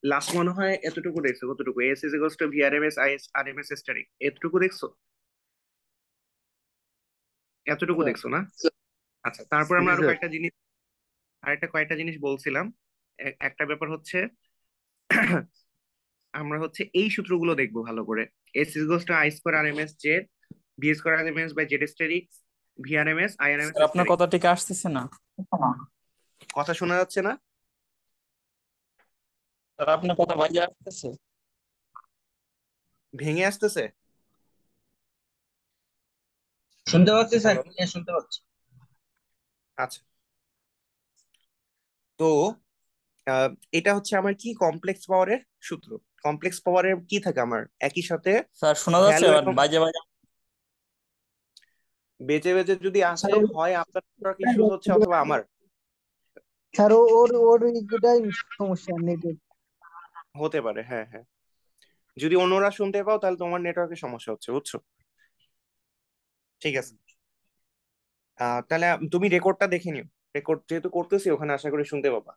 লাস্ট মনে হয় এতটুকু দেখছো, কতটুকু? S is equals two V RMS is RMS stearic, এতটুকু দেখছো? এতটুকু স্যার দেখছো না? আচ্ছা, তারপর আমরা জি আরো স্যার। কয়েকটা জিনিস বলছিলাম। একটা ব্যাপার হচ্ছে আমরা হচ্ছে এই সূত্রগুলো দেখবো ভালো করে। S is equals to I square RMS Z, V square RMS by Z asterisk, VRMS IRMS sir আপনার স্টারিক। কথা ঠিক আসতেছে না। কথা শোনা যাচ্ছে না? স্যার আপনার কথা বাইরে আসতেছে। ভেঙে আসতেছে? শুনতে পাচ্ছি স্যার, হ্যালো, ক্লিয়ার শুনতে পাচ্ছি। আচ্ছা। তো আহ, এটা হচ্ছে আমার কি কমপ্লেক্স পাওয়ারের সূত্র। কমপ্লেক্স পাওয়ারের কি থাকে আমার একই সাথে স্যার শোনা যাচ্ছে, ভ্যালু আবার এবং বাইরে বাইরে। বেঁচে বেঁচে যদি আসে, স্যার হয় আপনার নেটওয়ার্ক ইস্যুস হচ্ছে অথবা আমার। স্যার ওর ওর এটাই সমস্যা, নেটের। হতে পারে, হ্যাঁ হ্যাঁ। যদি অন্যরা শুনতে পাও তাহলে তোমার নেটওয়ার্কের সমস্যা হচ্ছে, বুঝছো? ঠিক আছে। তাহলে তুমি রেকর্ডটা দেখে নিও। রেকর্ড যেহেতু করতেছি ওখানে আশা করি শুনতে পাবা।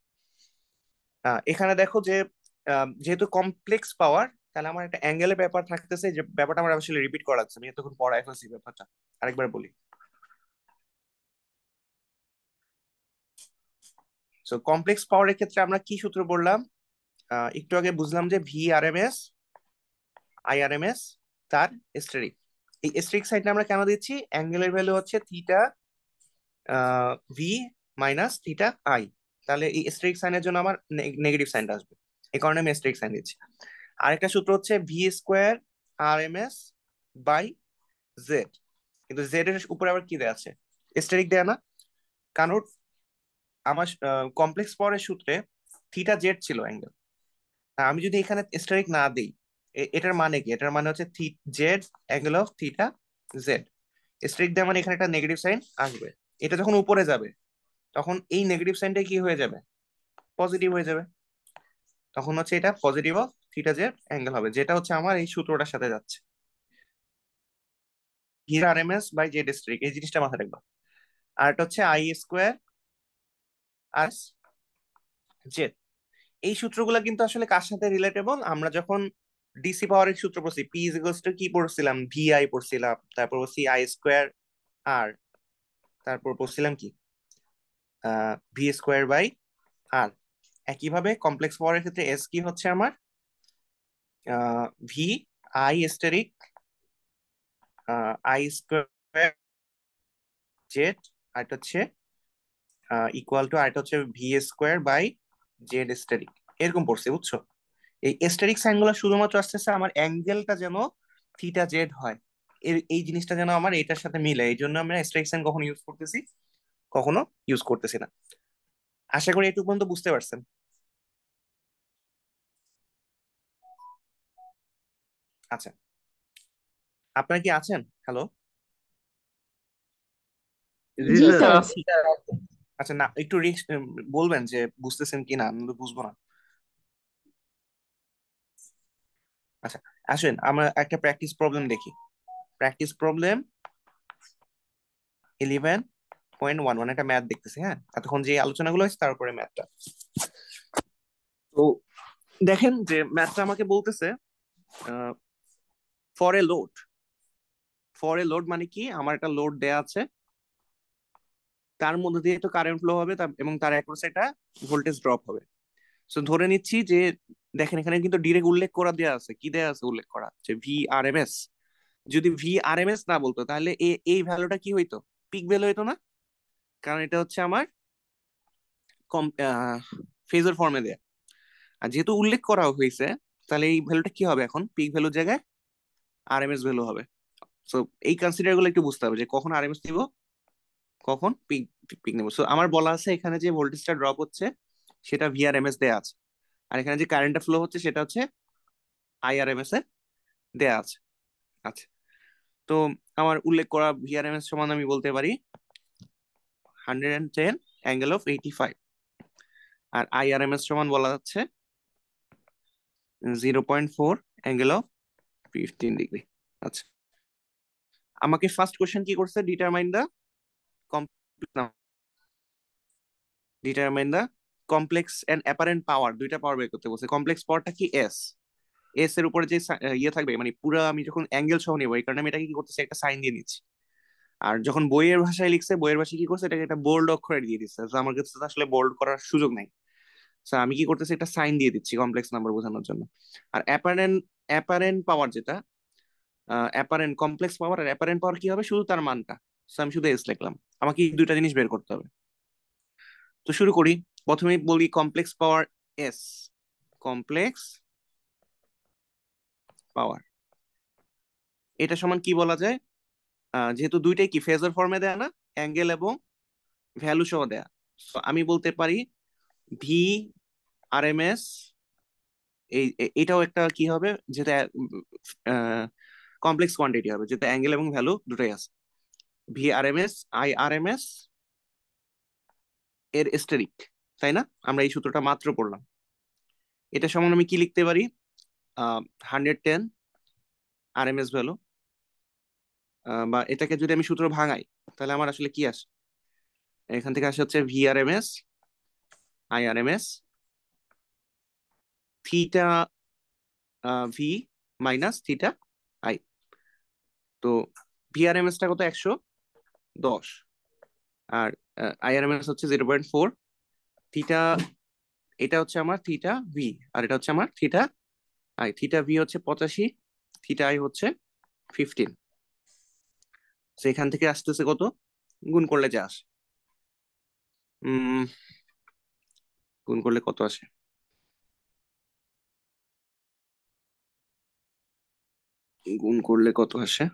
এখানে দেখো যে যেহেতু কমপ্লেক্স পাওয়ার, তাহলে আমার একটা অ্যাঙ্গেলের ব্যাপার থাকতেছে, যে ব্যাপারটা আমার আসলে রিপিট করা যাচ্ছে, আমি এতক্ষণ পড়ায় ফেলছি ব্যাপারটা। আরেকবার বলি। সো কমপ্লেক্স পাওয়ারের ক্ষেত্রে আমরা কি সূত্র বললাম? একটু আগে বুঝলাম যে V R M S I R M S তার স্টেরিক। এই স্টেরিক সাইনটা আমরা কেন দিচ্ছি? অ্যাঙ্গেলের ভ্যালু হচ্ছে theta V minus theta I. তাহলে এই স্টেরিক সাইনের জন্য আমার নেগেটিভ সাইনটা আসবে, এই কারণে আমি স্টেরিক সাইন দিচ্ছি। আরেকটা সূত্র হচ্ছে V square R M S by Z. কিন্তু জেড এর উপরে আবার কি দেয়া আছে? স্টেরিক দেয়া না, কারণ আমার কমপ্লেক্স পাওয়ারের সূত্রে থিটা জেড ছিল অ্যাঙ্গেল। আমি যদি এখানে স্টেরিক না দিই, এটার মানে কি? এটার মানে হচ্ছে Z angle of theta Z. Steric দেওয়া মানে এখানে একটা নেগেটিভ সাইন আসবে। এটা যখন উপরে যাবে তখন এই নেগেটিভ সাইনটা কি হয়ে যাবে? পজিটিভ হয়ে যাবে। তখন হচ্ছে এটা positive of theta Z angle হবে, যেটা হচ্ছে আমার এই সূত্রটার সাথে যাচ্ছে। V R M S by Z asterisk, এই জিনিসটা মাথায় রাখবা। আর এটা হচ্ছে আই স্কোয়ার আর জেড। এই সূত্রগুলো কিন্তু আসলে কার সাথে রিলেটেবল? আমরা যখন ডিসি পাওয়ারের সূত্র পড়ছি, পি ইজ ইকুয়ালস টু কি পড়ছিলাম? ভি আই পড়ছিলাম, তারপর হচ্ছে আই স্কোয়ার আর, তারপর পড়ছিলাম কি ভি স্কোয়ার বাই আর। একইভাবে কমপ্লেক্স পাওয়ারের ক্ষেত্রে এস কি হচ্ছে আমার? V I asterisk I square Z, আর এটা হচ্ছে ইকুয়াল টু, আর এটা হচ্ছে V square by Z asterisk. এরকম পড়ছে, বুঝছো? এই স্টেরিক সাইন গুলো শুধুমাত্র আসতেছে আমার অ্যাঙ্গেলটা যেন থিটা জেড হয়, এই জিনিসটা যেন আমার এটার সাথে মিলে, এই জন্য আমরা স্টেরিক সাইন কখনো ইউজ করতেছি, কখনো ইউজ করতেছি না। আশা করি এটুকু পর্যন্ত বুঝতে পারছেন। আচ্ছা, আপনারা কি আছেন? হ্যালো, জি জি স্যার। স্যার। আছি। আচ্ছা, না একটু রিস্ক বলবেন যে বুঝতেছেন কি না, আমি তো বুঝবো না। আচ্ছা, আসেন আমরা একটা প্র্যাকটিস প্রবলেম দেখি। প্র্যাকটিস প্রবলেম 11.11, একটা ম্যাথ দেখতেছি। হ্যাঁ, এতক্ষণ যে আলোচনাগুলো হয়েছে তার উপরে ম্যাথটা। তো দেখেন যে ম্যাথটা আমাকে বলতেছে for a load. For a load মানে কি? আমার একটা লোড দেয়া আছে, তার মধ্যে দিয়ে তো কারেন্ট ফ্লো হবে এবং তার অ্যাক্রস একটা ভোল্টেজ ড্রপ হবে। সো ধরে নিচ্ছি যে দেখেন এখানে কিন্তু ডিরেক্ট উল্লেখ করা দেওয়া আছে, কি দেওয়া আছে উল্লেখ করা যে VRMS। যদি VRMS না বলতো তাহলে এই ভ্যালুটা কি হইতো, পিক ভ্যালু হইতো না, কারণ এটা হচ্ছে আমার ফেজর ফর্মে দেয়া। আর যেহেতু উল্লেখ করা হয়েছে তাহলে এই ভ্যালুটা কি হবে, এখন পিক ভ্যালুর জায়গায় RMS ভ্যালু হবে। সো এই কনসিডার গুলো একটু বুঝতে হবে যে কখন RMS দিব, কখন পিক পিক নেব। সো আমার বলা আছে এখানে যে ভোল্টেজটা ড্রপ হচ্ছে সেটা VRMS দেয়া আছে, আর এখানে যে কারেন্টটা ফ্লো হচ্ছে সেটা হচ্ছে IRMS এ দেয়া আছে। আচ্ছা, তো আমার উল্লেখ করা VRMS সমান আমি বলতে পারি 110 অ্যাঙ্গেল অফ 85, আর IRMS সমান বলা যাচ্ছে 0.4 অ্যাঙ্গেল অফ 15 ডিগ্রি। আচ্ছা, আমাকে ফার্স্ট কোশ্চেন কি করছে, determine the complex and apparent power, দুইটা পাওয়ার বের করতে বলছে। কমপ্লেক্স পাওয়ারটা কি এস এর উপরে যে ইয়ে থাকবে, মানে পুরো আমি যখন অ্যাঙ্গেল সহ নিবো এই কারণে আমি এটাকে কি করতেছি, একটা সাইন দিয়ে নিচ্ছি। আর যখন বইয়ের ভাষায় লিখছে, বইয়ের ভাষায় কি করছে, এটাকে একটা বোল্ড অক্ষরে দিয়ে দিচ্ছে। তো আমার কাছে তো আসলে বোল্ড করার সুযোগ নাই, তো আমি কি করতেছি, একটা সাইন দিয়ে দিচ্ছি কমপ্লেক্স নাম্বার বোঝানোর জন্য। আর অ্যাপারেন্ট পাওয়ার যেটা, অ্যাপারেন্ট কমপ্লেক্স পাওয়ার আর অ্যাপারেন্ট পাওয়ার কি হবে, শুধু তার মানটা। তো আমি শুধু এস লিখলাম, আমাকে এই দুইটা জিনিস বের করতে হবে। তো শুরু করি, প্রথমে বলি complex power S. Complex power এটা সমান কি বলা যায়, যেহেতু দুইটাই কি ফেজার ফর্মে দেয়া না, অ্যাঙ্গেল এবং ভ্যালু সহ দেয়া, তো আমি বলতে পারি VRMS। এটাও একটা কি হবে, যেটা কমপ্লেক্স কোয়ান্টিটি হবে, যেটা অ্যাঙ্গেল এবং ভ্যালু দুটোই আছে। VRMS IRMS এর স্টেরিক, তাই না? আমরা এই সূত্রটা মাত্র পড়লাম। এটা সমান আমি কি লিখতে পারি, 110 RMS ভ্যালু, বা এটাকে যদি আমি সূত্র ভাঙাই তাহলে আমার আসলে কি আসে, এখান থেকে আসে হচ্ছে VRMS IRMS theta V minus theta I। তো VRMS টা কত, 110, আর IRMS হচ্ছে 0.4। থিটা, এটা হচ্ছে আমার থিটা V, আর এটা হচ্ছে আমার থিটা I। থিটা V হচ্ছে 85, থিটা I হচ্ছে 15। সেখান থেকে আসতেছে কত, গুণ করলে যা আসে, গুণ করলে কত আসে, গুণ করলে কত আসে,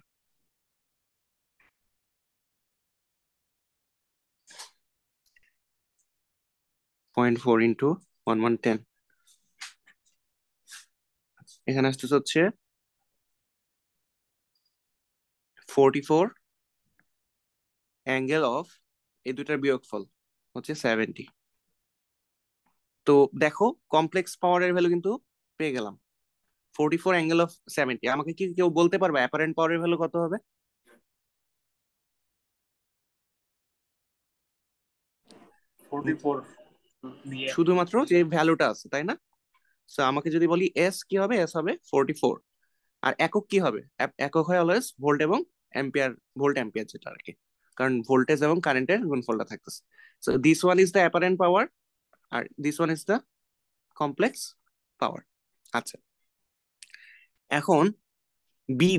0.4 ইন্টু 1110, এখানে আসতেছে হচ্ছে 44 অ্যাঙ্গেল অফ, এই দুটার বিয়োগফল হচ্ছে 70। তো দেখো কমপ্লেক্স পাওয়ারের ভ্যালু কিন্তু পেয়ে গেলাম, 44 অ্যাঙ্গেল অফ 70। আমাকে কি কেউ বলতে পারবে অ্যাপারেন্ট পাওয়ারের ভ্যালু কত হবে? 44 শুধুমাত্র যে ভ্যালুটা আছে, তাই না? তো আমাকে যদি বলি এস কি হবে, এস হবে 44। আর একক কি হবে, একক হয় অলওয়েজ ভোল্ট এবং অ্যাম্পিয়ার, ভোল্ট অ্যাম্পিয়ার যেটা আর কি, কারণ ভোল্টেজ এবং কারেন্টের গুণফলটা থাকতেছে। So this one is the apparent power, আর this one is the complex power. আচ্ছা, এখন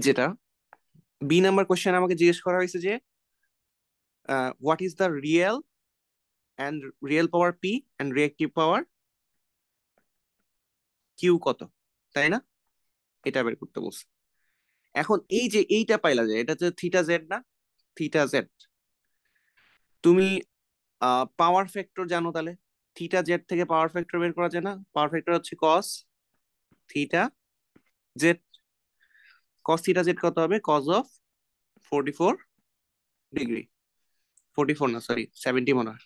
যেটা বি নাম্বার কোশ্চেন আমাকে জিজ্ঞেস করা হয়েছে যে what is the real power P and reactive power Q কত, তাই না? এটা বের করতে বলছে। এখন এই যে এইটা পাইলা যায়, এটা হচ্ছে থিটা জেড না, থিটা জেড। তুমি পাওয়ার ফ্যাক্টর জানো, তাহলে থিটা জেড থেকে পাওয়ার ফ্যাক্টর বের করা যায় না? পাওয়ার ফ্যাক্টর হচ্ছে কস থিটা জেড। কস থিটা জেড কত হবে, কজ অফ 44 ডিগ্রি, 44 না সরি 70 মনে হয়,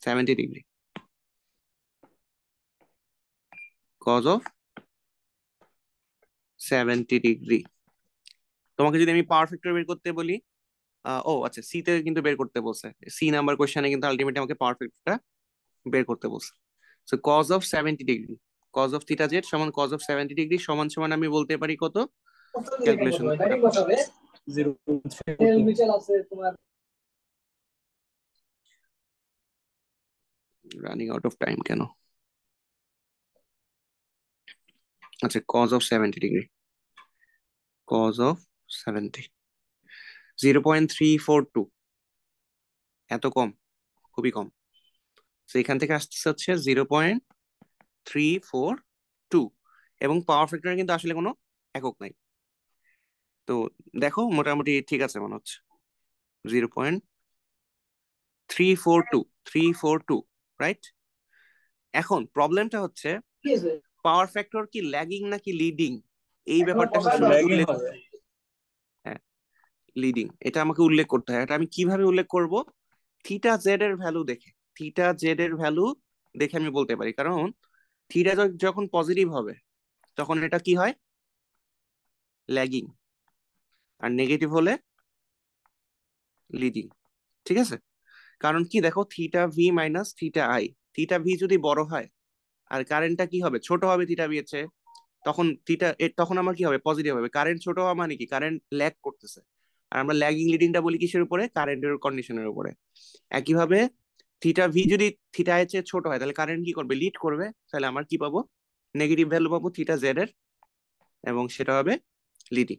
70 ডিগ্রি, কজ অফ 70 ডিগ্রি। তোমাকে যদি আমি পাওয়ার ফ্যাক্টর বের করতে বলি, ও আচ্ছা, সি তে কিন্তু বের করতে বলছে, সি নাম্বার কোশ্চেনে কিন্তু আলটিমেটলি আমাকে পাওয়ার ফ্যাক্টরটা বের করতে বলছে। So cos of 70 degree, cos of theta Z সমান কজ অফ 70 ডিগ্রি সমান সমান আমি বলতে পারি কত, calculation running out of time কেন? আচ্ছা, cos of 70 degree, cos of 70, 0.342, এত কম, খুবই কম। তো এখান থেকে আসতেছে হচ্ছে 0.342, এবং পাওয়ার ফ্যাক্টরে কিন্তু আসলে কোনো একক নাই। তো দেখো মোটামুটি ঠিক আছে মনে হচ্ছে, 0.342, রাইট? এখন প্রবলেমটা হচ্ছে কি আছে? পাওয়ার ফ্যাক্টর কি ল্যাগিং নাকি লিডিং, এই এখনো ব্যাপারটা বসাই হচ্ছে দাও। আমাকে ল্যাগিং উল্লেখ, হবে। হ্যাঁ লিডিং, এটা আমাকে উল্লেখ করতে হয়। এটা আমি কিভাবে উল্লেখ করব? থিটা জেড এর ভ্যালু দেখে, থিটা জেড এর ভ্যালু দেখে আমি বলতে পারি। কারণ থিটা যখন পজিটিভ হবে তখন এটা কি হয়? ল্যাগিং। আর নেগেটিভ হলে লিডিং। ঠিক আছে? কারণ কি দেখো, theta V minus theta I, theta V যদি বড় হয় আর কারেন্টটা কি হবে? ছোট হবে থিটা ভি এর চেয়ে, তখন তখন আমার কি হবে? পজিটিভ হবে। কারেন্ট ছোট হওয়া মানে কি? কারেন্ট ল্যাগ করতেছে। আর আমরা ল্যাগিং লিডিংটা বলি কিসের উপরে? কারেন্টের কন্ডিশনের উপরে। একইভাবে থিটা ভি যদি থিটা এর চেয়ে ছোট হয় তাহলে কারেন্ট কি করবে? লিড করবে। তাহলে আমার কি পাবো? নেগেটিভ ভ্যালু পাবো থিটা জেড এর, এবং সেটা হবে লিডিং।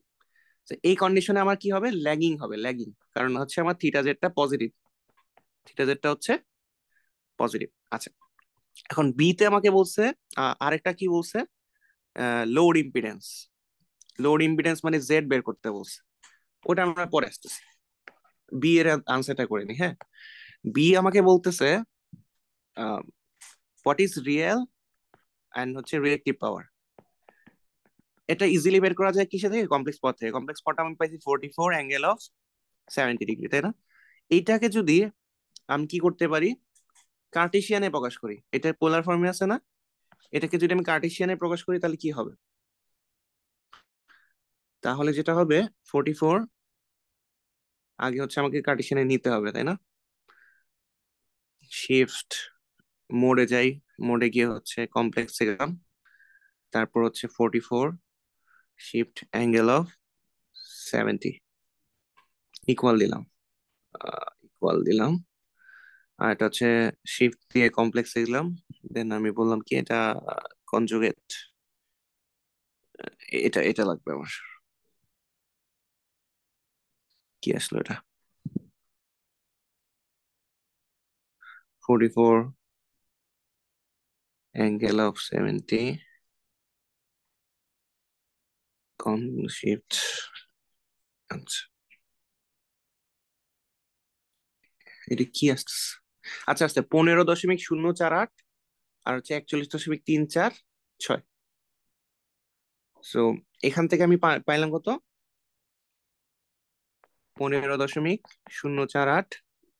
এই কন্ডিশনে আমার কি হবে? ল্যাগিং হবে, ল্যাগিং। কারণ হচ্ছে আমার থিটা জেডটা পজিটিভ, থিটা জেডটা হচ্ছে পজিটিভ। আচ্ছা, এখন বি তে আমাকে বলছে আরেকটা কি বলছে? Load impedance. লোড ইম্পিডেন্স মানে জেড বের করতে বলছে, ওটা আমরা পরে আসতেছি। বি এর আনসারটা করে নি। হ্যাঁ, বি আমাকে বলতেছে হোয়াট ইজ রিয়েল অ্যান্ড হচ্ছে রিয়েক্টিভ পাওয়ার। এটা ইজিলি বের করা যায় কিসে থেকে? কমপ্লেক্স পথ থেকে। কমপ্লেক্স পথ আমি পাইছি 44 অ্যাঙ্গেল অফ 70 ডিগ্রি, তাই না? এইটাকে যদি আমি কি করতে পারি? কার্টেশিয়ানে প্রকাশ করি। এটা পোলার ফর্মে আছে না? এটাকে যদি আমি কার্টেশিয়ানে প্রকাশ করি তাহলে কি হবে? তাহলে যেটা হবে 44, আগে হচ্ছে আমাকে কার্টেশিয়ানে নিতে হবে, তাই না? শিফট মোডে যাই, মোডে গিয়ে হচ্ছে কমপ্লেক্সে গেলাম, তারপর হচ্ছে 44 শিফট অ্যাঙ্গেল অফ 70 ইকুয়াল দিলাম, ইকুয়াল দিলাম। আর এটা হচ্ছে শিফট দিয়ে কমপ্লেক্সে গেলাম, দেন আমি বললাম কি এটা কনজুগেট, এটা এটা লাগবে আমার। কি আসলো এটা? 44 অ্যাঙ্গেল অফ 70 কন শিফট। আচ্ছা, এটা কি আসছে? আচ্ছা আচ্ছা, 15.048 আর হচ্ছে 41.346। সো এখান থেকে আমি পাইলাম কত? 15.048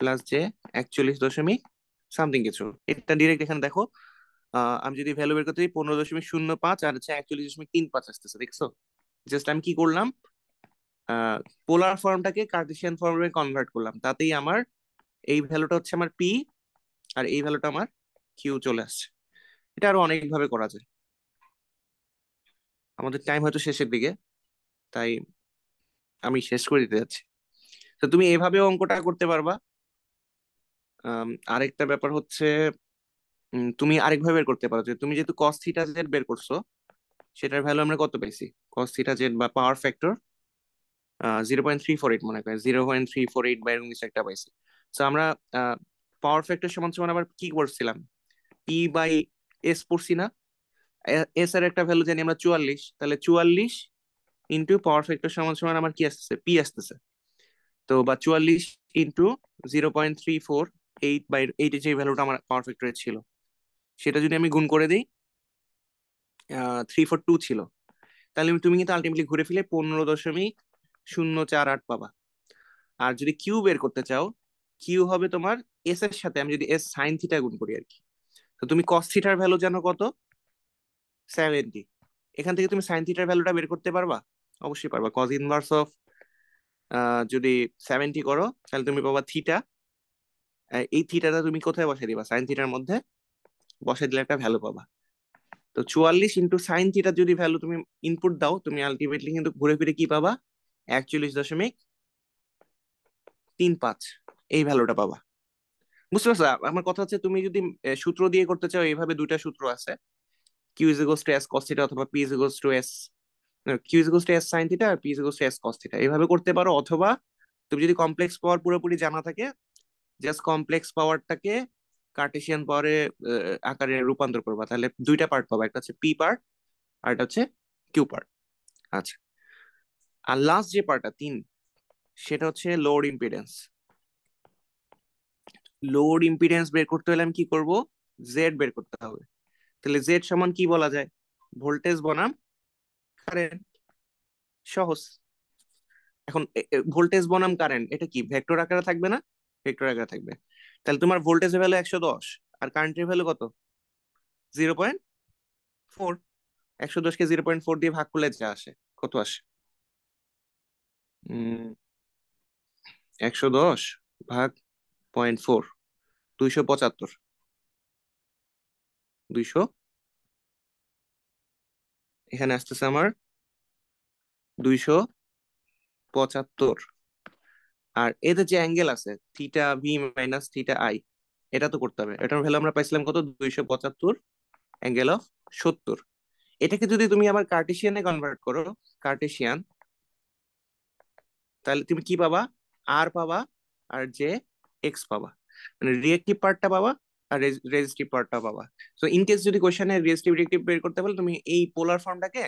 প্লাস যে 41 সামথিং কিছু। এটা ডিরেক্ট এখানে দেখো, আমি যদি ভ্যালু বের করতে 15.05 আর হচ্ছে 41.35 আসতেছে, দেখছো? জাস্ট আমি কি করলাম? পোলার ফর্মটাকে কার্টেসিয়ান ফর্মে কনভার্ট করলাম, তাতেই আমার এই ভ্যালুটা হচ্ছে আমার পি, আর এই ভ্যালুটা আমার কিউ চলে আসছে। এটা আরো অনেক ভাবে করা যায়। আমাদের টাইম হয়তো শেষের দিকে, তাই আমি শেষ করে দিতে যাচ্ছি। তো তুমি এভাবেও অঙ্কটা করতে পারবা। আরেকটা ব্যাপার হচ্ছে, তুমি আরেকভাবে বের করতে পারো যে তুমি যেহেতু কস থিটা জেড বের করছো, সেটার ভ্যালু আমরা কত পাইছি? কস থিটা জেড বা পাওয়ার ফ্যাক্টর 0.348, মনে করেন 0.348 বা এরকম কিছু একটা পাইছি। তো আমরা পাওয়ার ফ্যাক্টর সমান সমান আবার কি করছিলাম? পি বাই এস পড়ছি না? এস এর একটা ভ্যালু জানি আমরা 44, তাহলে 44 ইন্টু পাওয়ার ফ্যাক্টর সমান সমান আমার কি আসতেছে? পি আসতেছে। তো বা 44 ইন্টু 0.348 যে ভ্যালুটা আমার পাওয়ার ফ্যাক্টরে ছিল, সেটা যদি আমি গুণ করে দিই, 342 ছিল, তাহলে তুমি কিন্তু আলটিমেটলি ঘুরে ফিরে 15.048 পাবা। আর যদি কিউ বের করতে চাও, কিউ হবে তোমার এস এর সাথে আমি যদি এস সাইন থিটা গুণ করি আর কি। তো তুমি কস থিটার ভ্যালু জানো কত? 70। এখান থেকে তুমি সাইন থিটার ভ্যালুটা বের করতে পারবা? অবশ্যই পারবা। কজ ইনভার্স অফ যদি 70 করো তাহলে তুমি পাবা থিটা। এই থিটাটা তুমি কোথায় বসাই দিবা? সাইন থিটার মধ্যে বসাই দিলে একটা ভ্যালু পাবা। তো 44 ইন্টু সাইন থিটার যদি ভ্যালু তুমি ইনপুট দাও, তুমি আলটিমেটলি কিন্তু ঘুরে ফিরে কি পাবা? 41.35 এই ভ্যালুটা পাবা। বুঝতে পারছো? আমার কথা হচ্ছে তুমি যদি সূত্র দিয়ে করতে চাও, এইভাবে দুইটা সূত্র আছে, Q is equals to S cos theta অথবা P is equals to S, Q is equals to S sine theta আর P is equals to S cos theta, এইভাবে করতে পারো। অথবা তুমি যদি কমপ্লেক্স পাওয়ার পুরোপুরি জানা থাকে, জাস্ট কমপ্লেক্স পাওয়ারটাকে কার্টেশিয়ান পাওয়ারে আকারে রূপান্তর করবা, তাহলে দুইটা পার্ট পাবা, একটা হচ্ছে পি পার্ট আর একটা হচ্ছে কিউ পার্ট। আচ্ছা, আর লাস্ট যে পার্টটা 3, সেটা হচ্ছে লোড ইম্পিডেন্স। লোড ইম্পিডেন্স বের করতে হলে আমি কি করব? জেড বের করতে হবে। তাহলে জেড সমান কি বলা যায়? ভোল্টেজ বনাম কারেন্ট। সহজ। এখন ভোল্টেজ বনাম কারেন্ট এটা কি ভেক্টর আকারে থাকবে না? ভেক্টর আকারে থাকবে। তাহলে তোমার ভোল্টেজের ভ্যালু 110 আর কারেন্টের ভ্যালু কত? 0.4। 110কে 0.4 দিয়ে ভাগ করলে যা আসে, কত আসে? 110 ভাগ 0.4, 275। 200 এখানে আসতেছে আমার 275। আর এতে যে অ্যাঙ্গেল আছে theta V minus theta I, এটা তো করতে হবে। এটার ভ্যালু আমরা পাইছিলাম কত? 275 অ্যাঙ্গেল অফ 70। এটাকে যদি তুমি আবার কার্টেশিয়ানে কনভার্ট করো, কার্টেশিয়ান, তাহলে তুমি কি পাবা? আর পাবা আর যে এক্স পাবা, মানে রিয়েক্টিভ পার্টটা পাবা আর রেজিস্টিভ পার্টটা পাবা। তো ইন কেস যদি কোশ্চেনে রেজিস্টিভ রিয়েক্টিভ বের করতে পারলে, তুমি এই পোলার ফর্মটাকে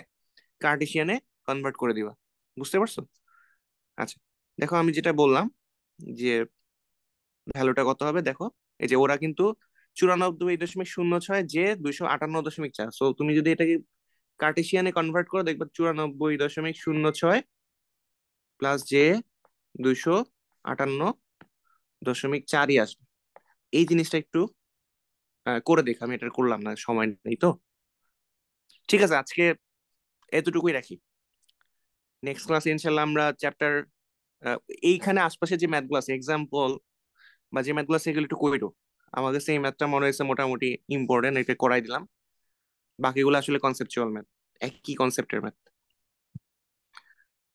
কার্টেশিয়ানে কনভার্ট করে দিবা। বুঝতে পারছো? আচ্ছা, দেখো আমি যেটা বললাম যে ভ্যালুটা কত হবে, দেখো এই যে ওরা কিন্তু 94.06 যে 258.4। সো তুমি যদি এটাকে কার্টেশিয়ানে কনভার্ট করো, দেখবে 94.06 প্লাস যে 258.4ই আসবে। এই জিনিসটা একটু করে দেখ, আমি এটা করলাম না, সময় নেই তো। ঠিক আছে, আজকে এতটুকুই রাখি। নেক্সট ক্লাসে ইনশাল্লাহ আমরা চ্যাপ্টার এইখানে আশপাশে যে ম্যাথগুলো আছে এক্সাম্পল বা যে ম্যাথগুলো আছে এগুলো একটু কইরো। আমার কাছে এই ম্যাথটা মনে হয়েছে মোটামুটি ইম্পর্টেন্ট, এটা করাই দিলাম। বাকিগুলো আসলে কনসেপচুয়াল ম্যাথ, একই কনসেপ্টের ম্যাথ।